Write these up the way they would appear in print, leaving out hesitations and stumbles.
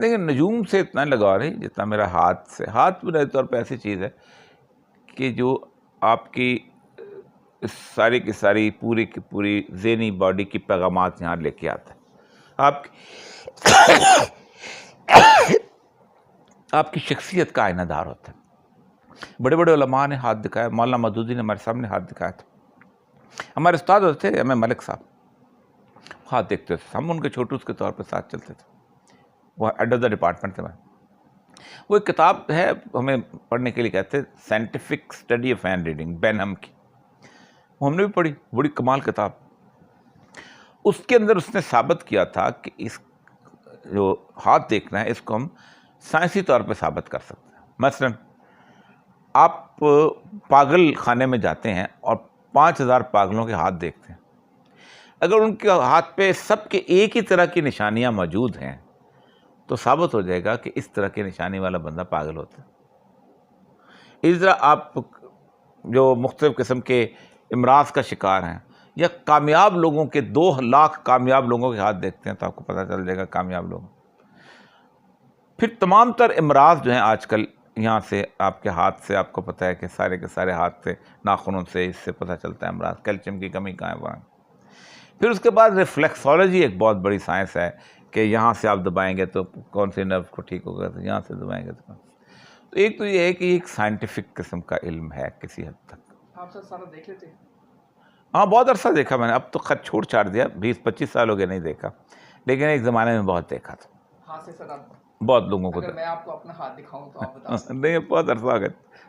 لیکن نجوم سے اتنا لگاؤ نہیں جتنا میرا ہاتھ سے. ہاتھ بنیادی طور پہ ایسی چیز ہے کہ جو آپ کی ساری کی ساری پوری کی پوری ذہنی باڈی کی پیغامات یہاں لے کے آتا ہے. آپ کی شخصیت کا آئینہ دار ہوتا ہے. بڑے بڑے علماء نے ہاتھ دکھایا. مولانا مودودی نے ہمارے سامنے ہاتھ دکھایا تھا. ہمارے استاد ہوتے تھے ایم ملک صاحب, ہاتھ دیکھتے تھے, ہم ان کے چھوٹوس کے طور پہ ساتھ چلتے تھے. وہ ہیڈ آف دا ڈپارٹمنٹ تھے. وہ ایک کتاب ہے ہمیں پڑھنے کے لیے کہتے ہیں, scientific study of hand reading, Benham کی. وہ ہم نے بھی پڑھی, بڑی کمال کتاب. اس کے اندر اس نے ثابت کیا تھا کہ اس جو ہاتھ دیکھنا ہے اس کو ہم سائنسی طور پہ ثابت کر سکتے ہیں. مثلاً آپ پاگل خانے میں جاتے ہیں اور 5000 پاگلوں کے ہاتھ دیکھتے ہیں. اگر ان کے ہاتھ پہ سب کے ایک ہی طرح کی نشانیاں موجود ہیں تو ثابت ہو جائے گا کہ اس طرح کی نشانی والا بندہ پاگل ہوتا ہے. اس طرح آپ جو مختلف قسم کے امراض کا شکار ہیں یا کامیاب لوگوں کے 2 لاکھ کامیاب لوگوں کے ہاتھ دیکھتے ہیں تو آپ کو پتہ چل جائے گا کامیاب لوگ. پھر تمام تر امراض جو ہیں آج کل یہاں سے آپ کے ہاتھ سے, آپ کو پتہ ہے کہ سارے کے سارے ہاتھ سے, ناخنوں سے, اس سے پتہ چلتا ہے امراض. کیلشیم کی کمی کہاں ہے وہاں. پھر اس کے بعد ریفلیکسولوجی ایک بہت بڑی سائنس ہے کہ یہاں سے آپ دبائیں گے تو کون سے نرو کو ٹھیک ہوگا, تو یہاں سے دبائیں گے تو ایک تو یہ ہے کہ ایک سائنٹیفک قسم کا علم ہے کسی حد تک. آپ سر سارا دیکھ لیتے ہیں؟ ہاں بہت عرصہ دیکھا میں نے. اب تو خط چھوڑ چھاڑ دیا, 20-25 سال ہو گئے نہیں دیکھا, لیکن ایک زمانے میں بہت دیکھا تھا. ہاتھ سے سر آپ بہت لوگوں کو. اگر میں آپ کو اپنا ہاتھ دکھاؤں تو آپ بتا سکتے نہیں بہت عرصہ ہو گیا.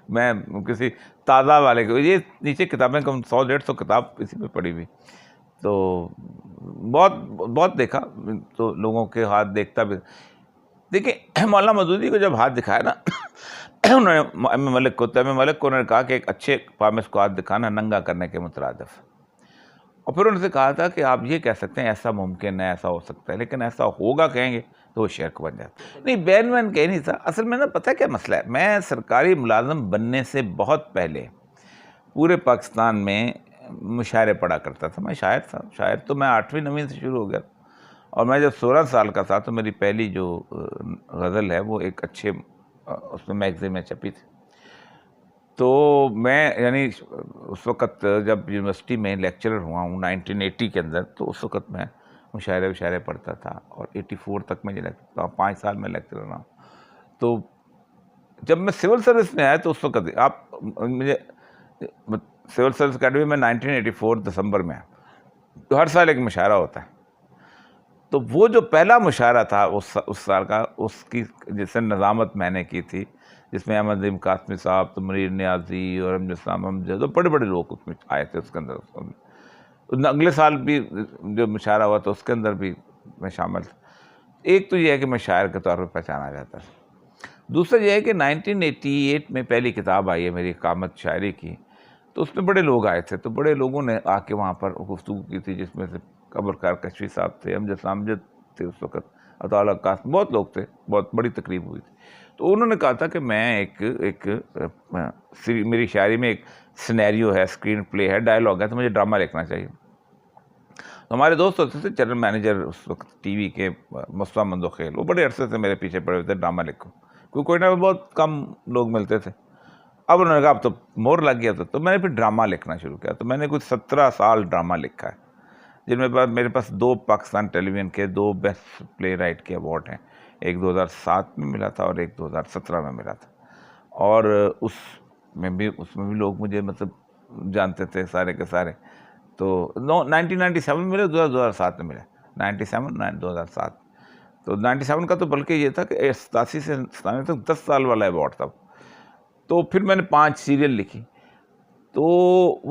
میں کسی تازہ والے کو, یہ نیچے کتابیں کم 100-150 کتاب اسی پہ پڑھی ہوئی, تو بہت بہت دیکھا تو لوگوں کے ہاتھ دیکھتا بھی. دیکھیں مولانا مودودی کو جب ہاتھ دکھایا نا انہوں نے ایم ملک کو انہوں نے کہا کہ ایک اچھے فارمسٹ کو ہاتھ دکھانا ننگا کرنے کے مترادف. اور پھر انہوں نے کہا تھا کہ آپ یہ کہہ سکتے ہیں ایسا ممکن ہے, ایسا ہو سکتا ہے, لیکن ایسا ہوگا کہیں گے تو وہ شرک بن جاتا. نہیں بین وین کہہ نہیں تھا. اصل میں نا پتہ کیا مسئلہ ہے, میں سرکاری ملازم بننے سے بہت پہلے پورے پاکستان میں مشاعرے پڑھا کرتا تھا. میں شاعر تھا. شاعر تو میں 8ویں 9ویں سے شروع ہو گیا, اور میں جب 16 سال کا تھا تو میری پہلی جو غزل ہے وہ ایک اچھے اس میں میگزین میں چھپی تھی. تو میں یعنی اس وقت جب یونیورسٹی میں لیکچرر ہوا ہوں 1980 کے اندر, تو اس وقت میں مشاعرے پڑھتا تھا, اور 84 تک میں 5 سال میں لیکچرر رہا ہوں. تو جب میں سول سروس میں آیا تو اس وقت آپ مجھے سول سروس اکیڈمی میں 1984 دسمبر میں, تو ہر سال ایک مشاعرہ ہوتا ہے. تو وہ جو پہلا مشاعرہ تھا اس سال کا, اس کی جس سے نظامت میں نے کی تھی, جس میں احمد نعیم قاسمی صاحب, تو منیر نیازی اور اسلام امجد, بڑے بڑے لوگ اس میں آئے تھے. اس کے اندر اگلے سال بھی جو مشاعرہ ہوا تو اس کے اندر بھی میں شامل تھا. ایک تو یہ ہے کہ میں شاعر کے طور پر پہچانا جاتا ہے. دوسرا یہ ہے کہ 1988 میں پہلی کتاب آئی ہے میری قامت شاعری کی, تو اس میں بڑے لوگ آئے تھے. تو بڑے لوگوں نے آ کے وہاں پر گفتگو کی تھی, جس میں سے قبر کار کشفی صاحب تھے, اسلام امجد تھے اس وقت, عطا اللہ قاسم, بہت لوگ تھے. بہت بڑی تقریب ہوئی تھی. تو انہوں نے کہا تھا کہ میں میری شاعری میں ایک سینیریو ہے, اسکرین پلے ہے, ڈائلاگ ہے, تو مجھے ڈرامہ لکھنا چاہیے. تو ہمارے دوست ہوتے تھے جنرل مینیجر اس وقت ٹی وی کے مصطفیٰ مندوخیل, وہ بڑے عرصے سے میرے پیچھے پڑے ہوئے تھے ڈرامہ لکھو, کیونکہ کوئی نہ بہت کم لوگ ملتے تھے. اب انہوں نے کہا اب تو مور لگ گیا تھا, تو میں نے پھر ڈرامہ لکھنا شروع کیا. تو میں نے کچھ 17 سال ڈرامہ لکھا ہے, جن میں میرے پاس 2 پاکستان ٹیلی ویژن کے 2 بیسٹ پلے رائٹ کے ایوارڈ ہیں. ایک 2007 میں ملا تھا اور ایک 2017 میں ملا تھا. اور اس میں بھی لوگ مجھے مطلب جانتے تھے سارے کے سارے. تو 1997 میں ملے, 2007 میں ملے, 2007. تو 97 کا تو بلکہ یہ تھا کہ 87 سے 97 تک 10 سال والا ایوارڈ تھا. تو پھر میں نے 5 سیریل لکھی. تو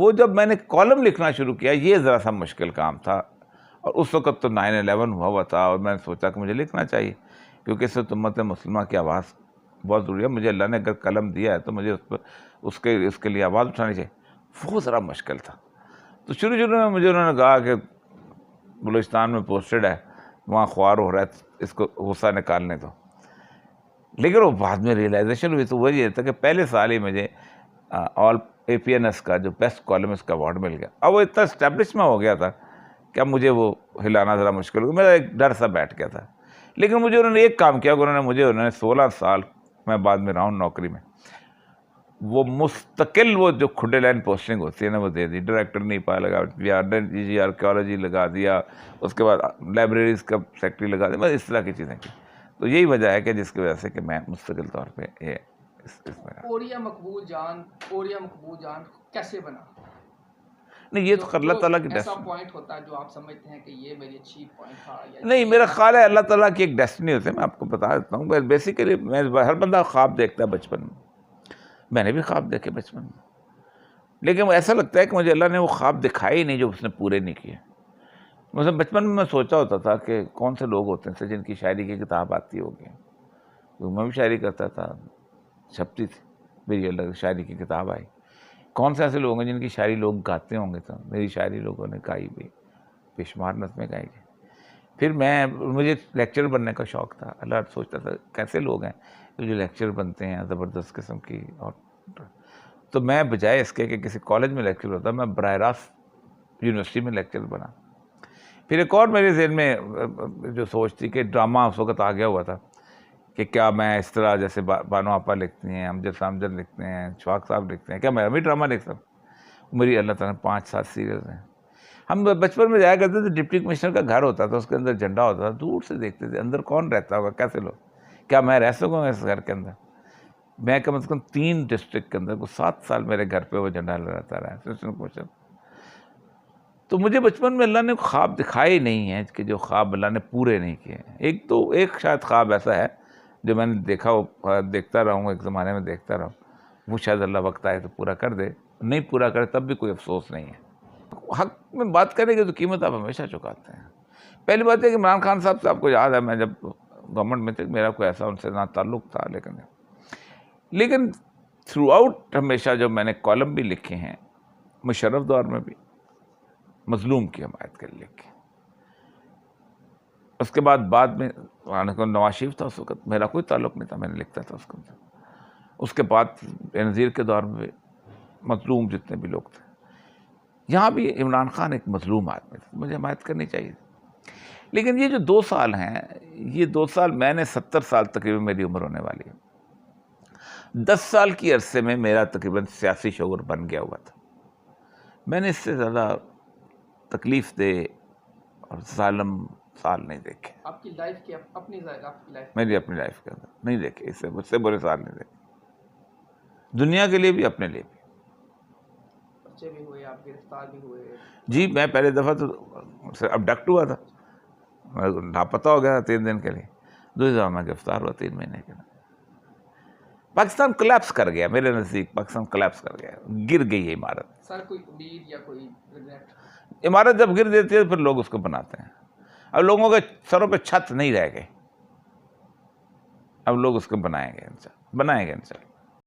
وہ جب میں نے کالم لکھنا شروع کیا, یہ ذرا سا مشکل کام تھا. اور اس وقت تو 9/11 ہوا تھا, اور میں نے سوچا کہ مجھے لکھنا چاہیے, کیونکہ اس وقت امت مسلمہ کی آواز بہت ضروری ہے. مجھے اللہ نے اگر قلم دیا ہے تو مجھے اس کے لیے آواز اٹھانی چاہیے. وہ ذرا مشکل تھا. تو شروع میں مجھے انہوں نے کہا کہ بلوچستان میں پوسٹڈ ہے, وہاں خوار ہو رہا ہے, اس کو غصہ نکالنے دو. لیکن وہ بعد میں ریئلائزیشن ہوئی, تو وہ یہ تھا کہ پہلے سال ہی مجھے آل APNS کا جو بیسٹ کالمسٹ کا ایوارڈ مل گیا. اب وہ اتنا اسٹیبلش میں ہو گیا تھا کہ اب مجھے وہ ہلانا ذرا مشکل ہو گیا, میرا ایک ڈر سا بیٹھ گیا تھا. لیکن مجھے انہوں نے ایک کام کیا کہ انہوں نے 16 سال میں بعد میں رہا ہوں نوکری میں، وہ مستقل وہ جو کھڈے لائن پوسٹنگ ہوتی ہے نا وہ دے دی، ڈائریکٹر نہیں پایا لگا دیا، آرکیالوجی لگا دیا، اس کے بعد لائبریریز کا سیکٹری لگا دیا، بس اس طرح کی چیزیں کی. تو یہی وجہ ہے کہ جس کی وجہ سے کہ میں مستقل طور پہ یہ اس میں اوریہ مقبول جان کیسے بنا؟ نہیں، یہ تو اللہ تعالیٰ کی ایسا ڈیسٹنی پوائنٹ ہوتا ہے جو آپ سمجھتے ہیں کہ یہ میری اچھی پوائنٹ تھا یا نہیں، میرا خیال ہے اللہ تعالیٰ کی ایک ڈیسٹنی ہوتی ہے. میں آپ کو بتا دیتا ہوں، بیسیکلی ہر بندہ خواب دیکھتا ہے بچپن میں نے بھی خواب دیکھے بچپن میں، لیکن ایسا لگتا ہے کہ مجھے اللہ نے وہ خواب دکھائے ہی نہیں جو اس نے پورے نہیں کیے. مثلا بچپن میں سوچا ہوتا تھا کہ کون سے لوگ ہوتے ہیں جن کی شاعری کی کتاب آتی ہوگی، تو میں بھی شاعری کرتا تھا، چھپتی تھی میری اللہ شاعری کی کتاب آئی. کون سے ایسے لوگ ہیں جن کی شاعری لوگ گاتے ہوں گے، تو میری شاعری لوگوں نے گائی بھی، بے شمار نظمیں گائی گئی. پھر مجھے لیکچر بننے کا شوق تھا. اللہ سوچتا تھا کیسے لوگ ہیں جو لیکچر بنتے ہیں زبردست قسم کی. اور تو میں بجائے اس کے کہ کسی کالج میں لیکچر ہوتا، میں براہ راست یونیورسٹی میں لیکچر بنا. پھر ایک اور میرے ذہن میں جو سوچ تھی کہ ڈرامہ اس وقت آ گیا ہوا تھا کہ کیا میں اس طرح جیسے بانو آپا لکھتی ہیں، امجد سامجد لکھتے ہیں، شفاق صاحب لکھتے ہیں، کیا میں بھی ڈرامہ لکھ سکتا؟ میری اللہ تعالیٰ 5-7 سیریلز ہیں. ہم بچپن میں جایا کرتے تھے، ڈپٹی کمشنر کا گھر ہوتا تھا، اس کے اندر جھنڈا ہوتا تھا، دور سے دیکھتے تھے اندر کون رہتا ہوگا، کیسے لوگ، کیا میں رہ سکوں گا اس گھر کے اندر؟ میں کم از کم 3 ڈسٹرکٹ کے اندر کو 7 سال میرے گھر پہ وہ جھنڈا لہراتا رہا اسسٹنٹ کمشنر. تو مجھے بچپن میں اللہ نے خواب دکھائے نہیں ہیں کہ جو خواب اللہ نے پورے نہیں کیے. ایک شاید خواب ایسا ہے جو میں نے دیکھا، وہ دیکھتا رہا ہوں، ایک زمانے میں دیکھتا رہا ہوں، وہ شاید اللہ وقت آئے تو پورا کر دے، نہیں پورا کرے تب بھی کوئی افسوس نہیں ہے. حق میں بات کرنے کی تو قیمت آپ ہمیشہ چکاتے ہیں. پہلی بات ہے کہ عمران خان صاحب سے آپ کو یاد ہے، میں جب گورنمنٹ میں تھے میرا کوئی ایسا ان سے نہ تعلق تھا، لیکن تھرو آؤٹ ہمیشہ جو میں نے کالم بھی لکھے ہیں، مشرف دور میں بھی مظلوم کی حمایت کے لیے لکھے. اس کے بعد میں نواز شریف تھا، اس وقت میرا کوئی تعلق نہیں تھا، میں نے لکھتا تھا اس کو. اس کے بعد بے نظیر کے دور میں مظلوم جتنے بھی لوگ تھے، یہاں بھی عمران خان ایک مظلوم آدمی تھا، مجھے حمایت کرنی چاہیے. لیکن یہ جو 2 سال ہیں، یہ 2 سال میں نے 70 سال تقریباً میری عمر ہونے والی ہے، 10 سال کی عرصے میں میرا تقریباً سیاسی شعور بن گیا ہوا تھا. میں نے اس سے زیادہ تکلیف دہ اور ظالم سال نہیں دیکھے. آپ کی لائف کی اپنی لائف، میری اپنی لائف کے اندر نہیں دیکھے، اس سے برے سال نہیں دیکھے، دنیا کے لیے بھی اپنے لیے بھی. بچے بھی ہوئے، آپ گرفتار بھی ہوئے. جی، میں پہلے دفعہ تو ابڈکٹ ہوا تھا، لاپتہ ہو گیا 3 دن کے لیے. دوسری دفعہ میں گرفتار ہوا 3 مہینے کے لیے. پاکستان کلیپس کر گیا، میرے نزدیک پاکستان کلیپس کر گیا، گر گئی ہے عمارت. سر کوئی امید یا کوئی ریگریٹ؟ عمارت جب گر دیتی ہے پھر لوگ اس کو بناتے ہیں. اب لوگوں کے سروں پہ چھت نہیں رہ گئے، اب لوگ اس کو بنائیں گے انشاءاللہ.